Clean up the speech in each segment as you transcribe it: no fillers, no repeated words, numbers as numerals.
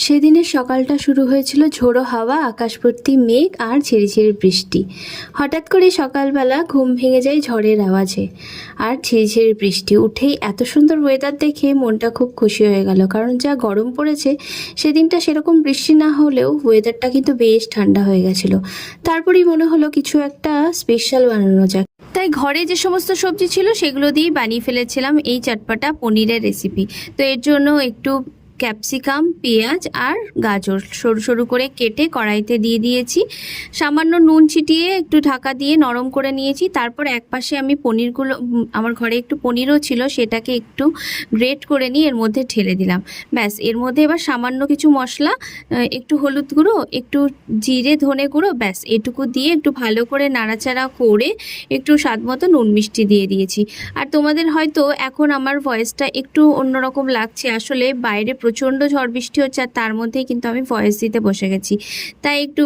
সেদিনের সকালটা শুরু হয়েছিল ঝোড়ো হাওয়া, আকাশভর্তি মেঘ আর ঝিরিঝিরি বৃষ্টি। হঠাৎ করে সকালবেলা ঘুম ভেঙে যায় ঝড়ের আওয়াজে আর ঝিরিঝিরি বৃষ্টি উঠেই এত সুন্দর ওয়েদার দেখে মনটা খুব খুশি হয়ে গেল। কারণ যা গরম পড়েছে সেদিনটা সেরকম বৃষ্টি না হলেও ওয়েদারটা কিন্তু বেশ ঠান্ডা হয়ে গেছিল। তারপরেই মনে হলো কিছু একটা স্পেশাল বানানো যাক। তাই ঘরে যে সমস্ত সবজি ছিল সেগুলো দিয়েই বানিয়ে ফেলেছিলাম এই চটপটা পনিরের রেসিপি। তো এর জন্য একটু ক্যাপসিকাম, পেঁয়াজ আর গাজর সরু সরু করে কেটে কড়াইতে দিয়ে দিয়েছি। সামান্য নুন ছিটিয়ে একটু ঢাকা দিয়ে নরম করে নিয়েছি। তারপর একপাশে আমি পনিরগুলো, আমার ঘরে একটু পনিরও ছিল, সেটাকে একটু গ্রেট করে নিয়ে এর মধ্যে ঢেলে দিলাম। ব্যাস, এর মধ্যে এবার সামান্য কিছু মশলা, একটু হলুদ গুঁড়ো, একটু জিরে ধনে গুঁড়ো, ব্যাস এটুকু দিয়ে একটু ভালো করে নাড়াচাড়া করে একটু স্বাদ মতো নুন মিষ্টি দিয়ে দিয়েছি। আর তোমাদের হয়তো এখন আমার ভয়েসটা একটু অন্যরকম লাগছে, আসলে বাইরে প্রচণ্ড ঝড় বৃষ্টি হচ্ছে আর তার মধ্যেই কিন্তু আমি ভয়েস দিতে বসে গেছি, তাই একটু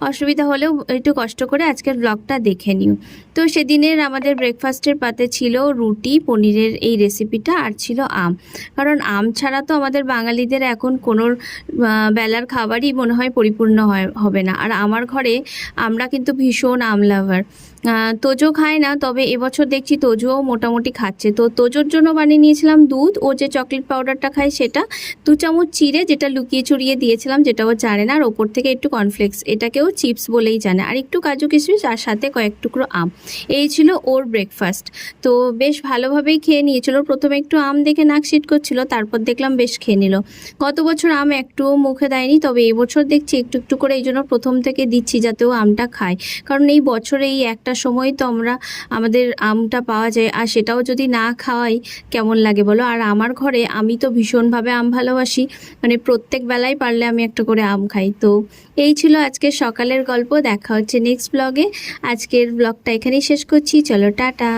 অসুবিধা হলেও একটু কষ্ট করে আজকের ব্লগটা দেখে নিও। তো সেদিনের আমাদের ব্রেকফাস্টের পাতে ছিল রুটি, পনিরের এই রেসিপিটা, আর ছিল আম। কারণ আম ছাড়া তো আমাদের বাঙালিদের এখন কোনো বেলার খাবারই মনে হয় পরিপূর্ণ হবে না। আর আমার ঘরে আমরা কিন্তু ভীষণ আম লাভার। তোজো খায় না, তবে এবছর দেখছি তোজোও মোটামুটি খাচ্ছে। তো তোজোর জন্য বানিয়ে নিয়েছিলাম দুধ, ও যে চকলেট পাউডারটা খায় সেটা 2 চামচ চিড়ে, যেটা লুকিয়ে চুরিয়ে দিয়েছিলাম, যেটা ও জানে না, আর ওপর থেকে একটু কর্নফ্লেক্স, এটাকেও চিপস বলেই জানে, আর একটু কাজু কিশমিশ, আর সাথে কয়েক টুকরো আম। এই ছিল ওর ব্রেকফাস্ট। তো বেশ ভালোভাবেই খেয়ে নিয়েছিল। প্রথমে একটু আম দেখে নাক সিট করছিল, তারপর দেখলাম বেশ খেয়ে নিল। গত বছর আম একটুও মুখে দেয়নি, তবে এবছর দেখছি একটু একটু করে, এই জন্য প্রথম থেকে দিচ্ছি যাতে ও আমটা খায়। কারণ এই বছরে এই একটা সময় তো আমাদের আমটা পাওয়া যায়, আর সেটাও যদি না খাওয়াই কেমন লাগে বলো। আর আমার ঘরে আমি তো ভীষণভাবে আম ভালোবাসি, মানে প্রত্যেক বেলায় পারলে আমি একটা করে আম খাই। তো এই ছিল আজকের সকালের গল্প। দেখা হচ্ছে নেক্সট ব্লগে। আজকের ব্লগটা এখানেই শেষ করছি, চলো টাটা।